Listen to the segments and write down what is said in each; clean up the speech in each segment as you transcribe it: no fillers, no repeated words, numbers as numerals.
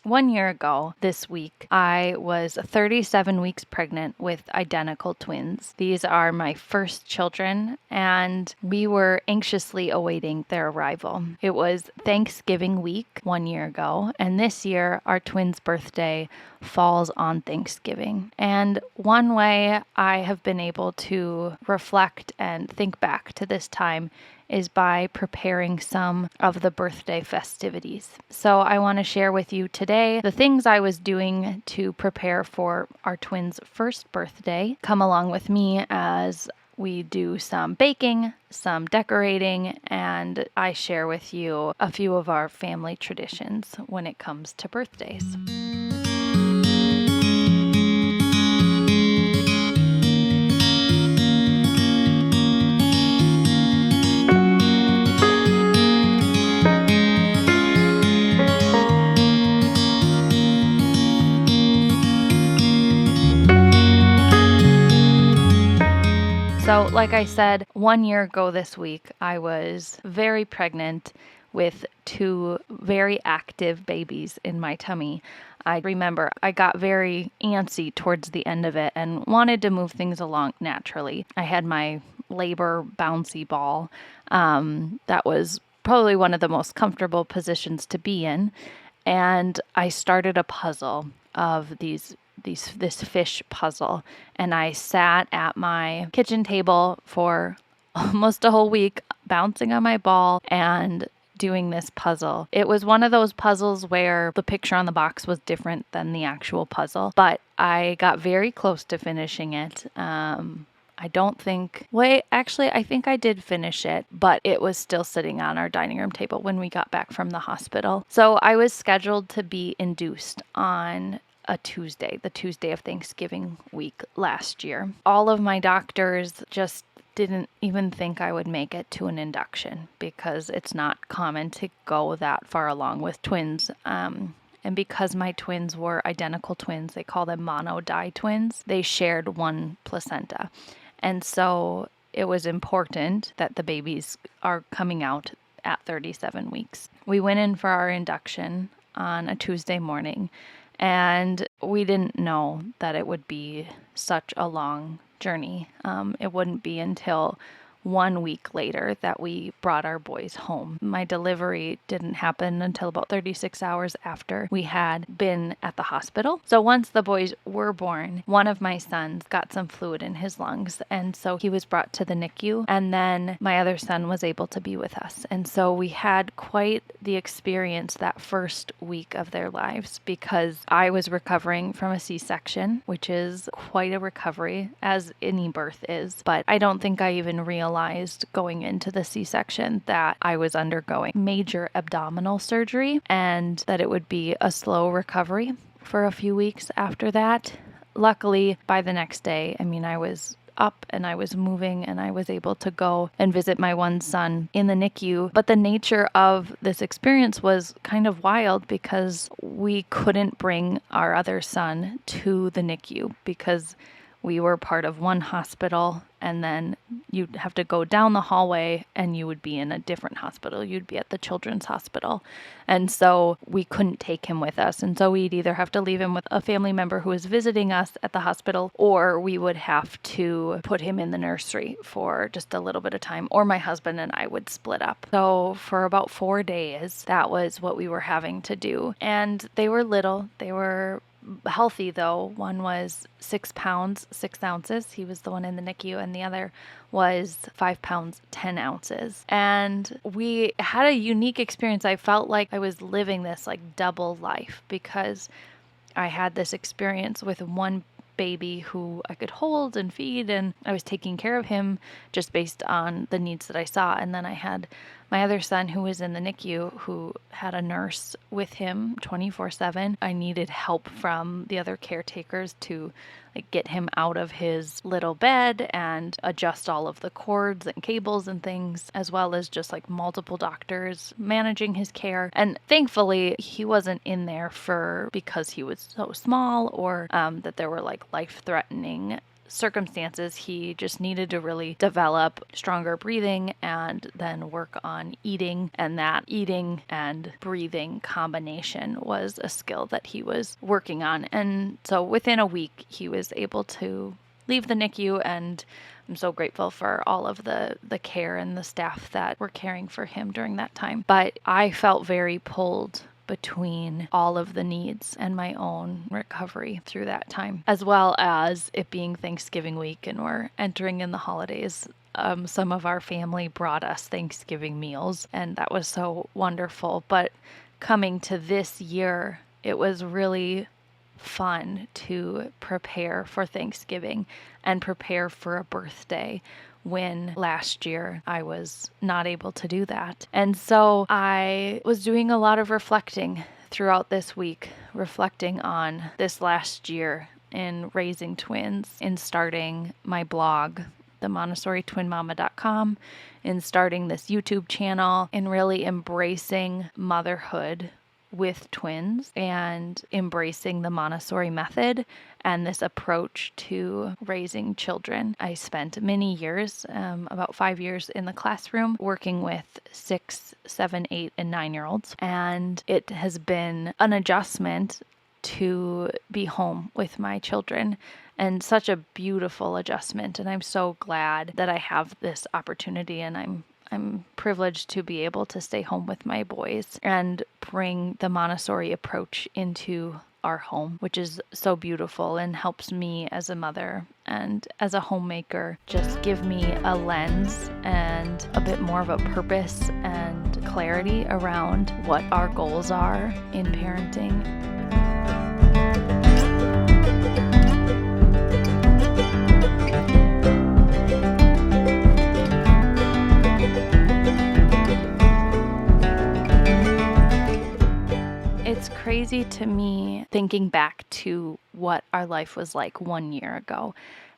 1 year ago this week, I was 37 weeks pregnant with identical twins. These are my first children, and we were anxiously awaiting their arrival. It was Thanksgiving week 1 year ago, and this year our twins' birthday falls on Thanksgiving. And one way I have been able to reflect and think back to this time is by preparing some of the birthday festivities. So I want to share with you today the things I was doing to prepare for our twins' first birthday. Come along with me as we do some baking, some decorating, and I share with you a few of our family traditions when it comes to birthdays. So, like I said, 1 year ago this week, I was very pregnant with two very active babies in my tummy. I remember I got very antsy towards the end of it and wanted to move things along naturally. I had my labor bouncy ball. That was probably one of the most comfortable positions to be in. And I started a puzzle of this fish puzzle, and I sat at my kitchen table for almost a whole week bouncing on my ball and doing this puzzle. It was one of those puzzles where the picture on the box was different than the actual puzzle, but I got very close to finishing it. I think I did finish it, but it was still sitting on our dining room table when we got back from the hospital. So I was scheduled to be induced on a Tuesday, the Tuesday of Thanksgiving week last year. All of my doctors just didn't even think I would make it to an induction because it's not common to go that far along with twins. And because my twins were identical twins, they call them mono-di twins, they shared one placenta. And so it was important that the babies are coming out at 37 weeks. We went in for our induction on a Tuesday morning, and we didn't know that it would be such a long journey. It wouldn't be until 1 week later that we brought our boys home. My delivery didn't happen until about 36 hours after we had been at the hospital. So once the boys were born, one of my sons got some fluid in his lungs, and so he was brought to the NICU, and then my other son was able to be with us. And so we had quite the experience that first week of their lives because I was recovering from a C-section, which is quite a recovery, as any birth is, but I don't think I even realized going into the C-section that I was undergoing major abdominal surgery and that it would be a slow recovery for a few weeks after that. Luckily, by the next day, I was up and I was moving and I was able to go and visit my one son in the NICU. But the nature of this experience was kind of wild because we couldn't bring our other son to the NICU because we were part of one hospital, and then you'd have to go down the hallway and you would be in a different hospital. You'd be at the children's hospital. And so we couldn't take him with us. And so we'd either have to leave him with a family member who was visiting us at the hospital, or we would have to put him in the nursery for just a little bit of time, or my husband and I would split up. So for about 4 days, that was what we were having to do. And they were little. They were healthy though. One was 6 pounds, 6 ounces. He was the one in the NICU, and the other was 5 pounds, 10 ounces. And we had a unique experience. I felt like I was living this like double life because I had this experience with one baby who I could hold and feed, and I was taking care of him just based on the needs that I saw. And then I had my other son who was in the NICU who had a nurse with him 24/7. I needed help from the other caretakers to get him out of his little bed and adjust all of the cords and cables and things, as well as just multiple doctors managing his care. And thankfully he wasn't in there because he was so small or that there were life-threatening circumstances, he just needed to really develop stronger breathing and then work on eating. And that eating and breathing combination was a skill that he was working on. And so within a week, he was able to leave the NICU, and I'm so grateful for all of the care and the staff that were caring for him during that time. But I felt very pulled between all of the needs and my own recovery through that time, as well as it being Thanksgiving week and we're entering in the holidays. Some of our family brought us Thanksgiving meals, and that was so wonderful. But coming to this year, it was really fun to prepare for Thanksgiving and prepare for a birthday when last year I was not able to do that. And so I was doing a lot of reflecting throughout this week, reflecting on this last year in raising twins, in starting my blog, themontessoritwinmama.com, in starting this YouTube channel, in really embracing motherhood with twins and embracing the Montessori method and this approach to raising children. I spent many years, about 5 years in the classroom working with 6, 7, 8, and 9-year-olds. And it has been an adjustment to be home with my children, and such a beautiful adjustment. And I'm so glad that I have this opportunity, and I'm privileged to be able to stay home with my boys and bring the Montessori approach into our home, which is so beautiful and helps me as a mother and as a homemaker just give me a lens and a bit more of a purpose and clarity around what our goals are in parenting. It's crazy to me thinking back to what our life was like 1 year ago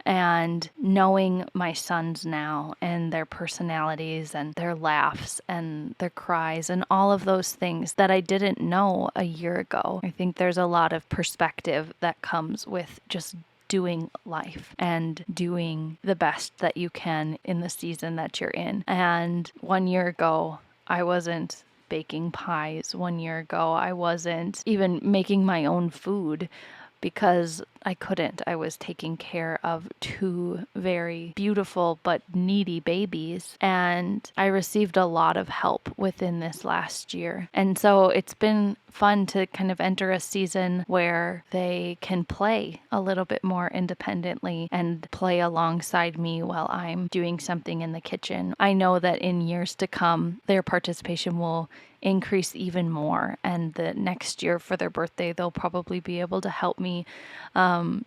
and knowing my sons now and their personalities and their laughs and their cries and all of those things that I didn't know a year ago. I think there's a lot of perspective that comes with just doing life and doing the best that you can in the season that you're in. And 1 year ago, I wasn't baking pies. 1 year ago, I wasn't even making my own food because I couldn't. I was taking care of 2 very beautiful but needy babies, and I received a lot of help within this last year. And so it's been fun to kind of enter a season where they can play a little bit more independently and play alongside me while I'm doing something in the kitchen. I know that in years to come, their participation will increase even more, and the next year for their birthday, they'll probably be able to help me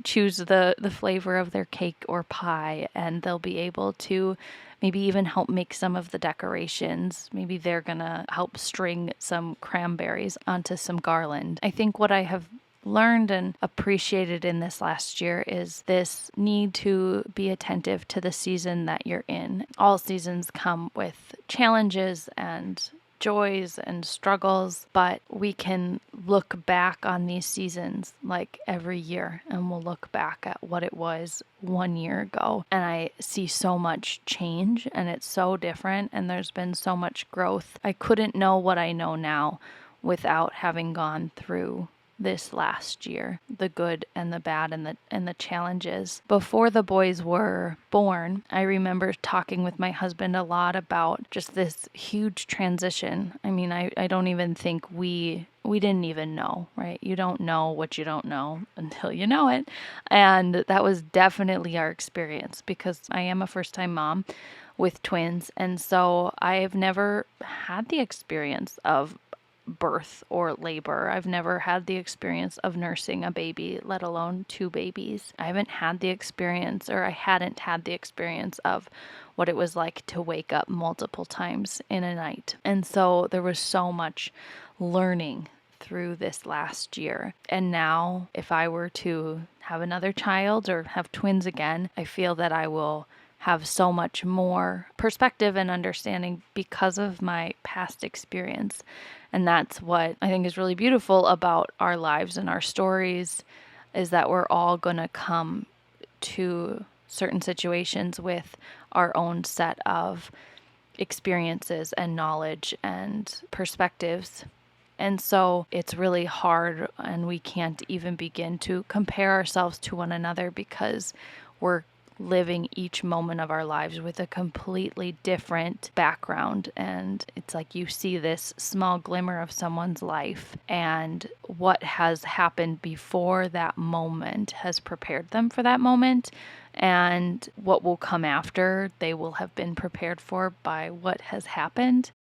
choose the flavor of their cake or pie, and they'll be able to maybe even help make some of the decorations. Maybe they're gonna help string some cranberries onto some garland. I think what I have learned and appreciated in this last year is this need to be attentive to the season that you're in. All seasons come with challenges and joys and struggles, but we can look back on these seasons like every year, and we'll look back at what it was 1 year ago. And I see so much change, and it's so different, and there's been so much growth. I couldn't know what I know now without having gone through this last year, the good and the bad and the challenges. Before the boys were born, I remember talking with my husband a lot about just this huge transition. I mean, I don't even think we didn't even know, right? You don't know what you don't know until you know it. And that was definitely our experience because I am a first-time mom with twins. And so I've never had the experience of birth or labor. I've never had the experience of nursing a baby, let alone 2 babies. I haven't had the experience, or I hadn't had the experience of what it was like to wake up multiple times in a night. And so there was so much learning through this last year. And now, if I were to have another child or have twins again, I feel that I will have so much more perspective and understanding because of my past experience. And that's what I think is really beautiful about our lives and our stories, is that we're all going to come to certain situations with our own set of experiences and knowledge and perspectives. And so it's really hard, and we can't even begin to compare ourselves to one another because we're living each moment of our lives with a completely different background. And it's like you see this small glimmer of someone's life, and what has happened before that moment has prepared them for that moment. And what will come after, they will have been prepared for by what has happened.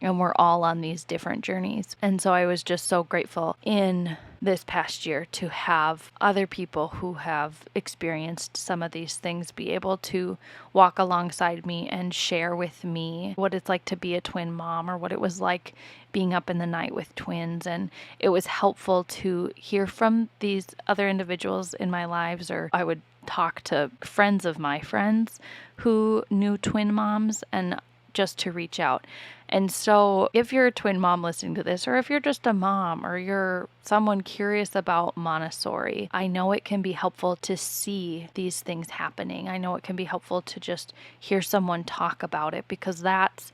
And we're all on these different journeys. And so I was just so grateful in this past year to have other people who have experienced some of these things be able to walk alongside me and share with me what it's like to be a twin mom, or what it was like being up in the night with twins. And it was helpful to hear from these other individuals in my lives, or I would talk to friends of my friends who knew twin moms, and just to reach out. And so if you're a twin mom listening to this, or if you're just a mom, or you're someone curious about Montessori, I know it can be helpful to see these things happening. I know it can be helpful to just hear someone talk about it, because that's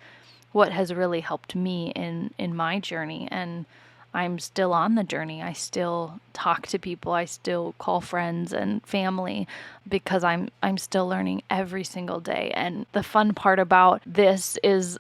what has really helped me in my journey. And I'm still on the journey. I still talk to people. I still call friends and family, because I'm still learning every single day. And the fun part about this is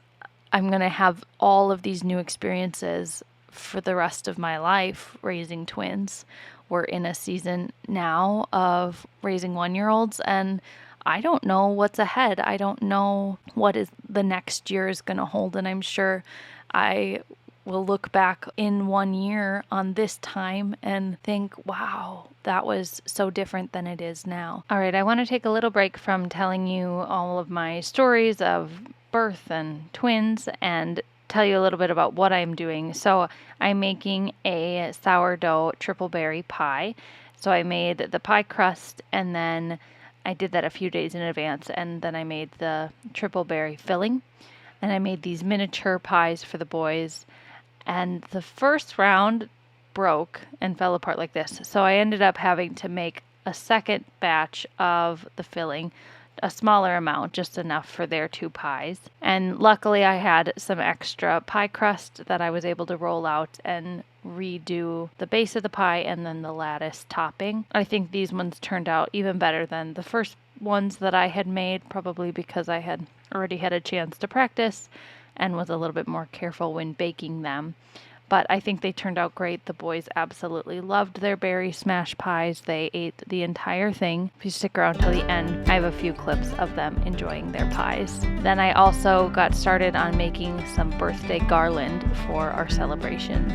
I'm going to have all of these new experiences for the rest of my life raising twins. We're in a season now of raising 1-year-olds, and I don't know what's ahead. I don't know what is the next year is going to hold. And I'm sure I will look back in 1 year on this time and think, wow, that was so different than it is now. All right, I want to take a little break from telling you all of my stories of birth and twins and tell you a little bit about what I'm doing. So I'm making a sourdough triple berry pie. So I made the pie crust, and then I did that a few days in advance, and then I made the triple berry filling, and I made these miniature pies for the boys. And the first round broke and fell apart like this. So I ended up having to make a second batch of the filling, a smaller amount, just enough for their 2 pies. And luckily I had some extra pie crust that I was able to roll out and redo the base of the pie and then the lattice topping. I think these ones turned out even better than the first ones that I had made, probably because I had already had a chance to practice and was a little bit more careful when baking them. But I think they turned out great. The boys absolutely loved their berry smash pies. They ate the entire thing. If you stick around till the end, I have a few clips of them enjoying their pies. Then I also got started on making some birthday garland for our celebrations.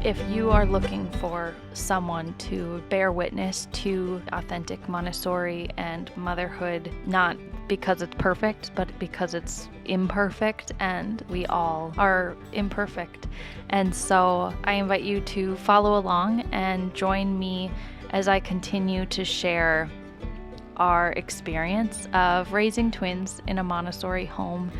If you are looking for someone to bear witness to authentic Montessori and motherhood, not because it's perfect, but because it's imperfect, and we all are imperfect. And so I invite you to follow along and join me as I continue to share our experience of raising twins in a Montessori home.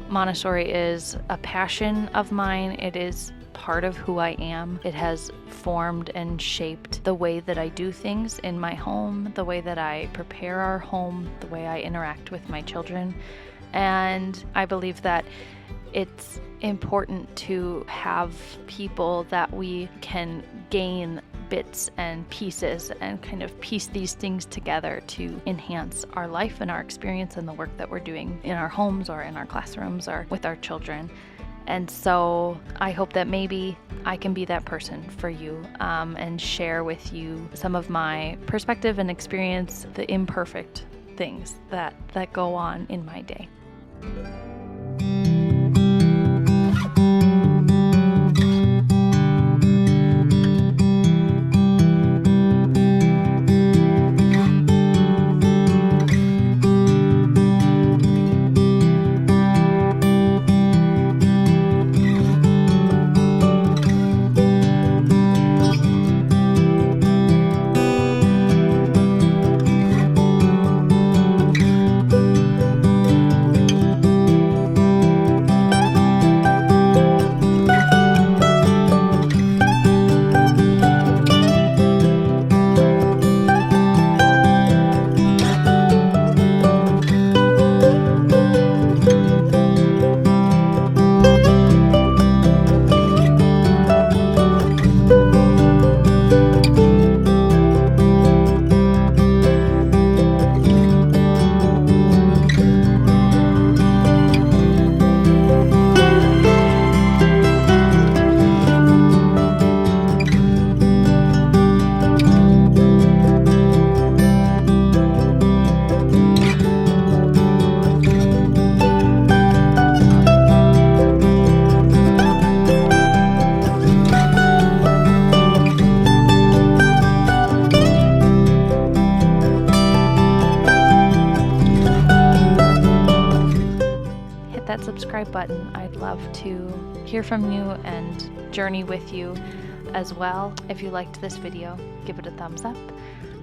Montessori is a passion of mine. It is part of who I am. It has formed and shaped the way that I do things in my home, the way that I prepare our home, the way I interact with my children. And I believe that it's important to have people that we can gain bits and pieces and kind of piece these things together to enhance our life and our experience and the work that we're doing in our homes or in our classrooms or with our children. And so I hope that maybe I can be that person for you and share with you some of my perspective and experience, the imperfect things that go on in my day. subscribe button. I'd love to hear from you and journey with you as well. If you liked this video, give it a thumbs up,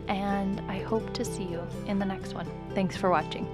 and I hope to see you in the next one. Thanks for watching.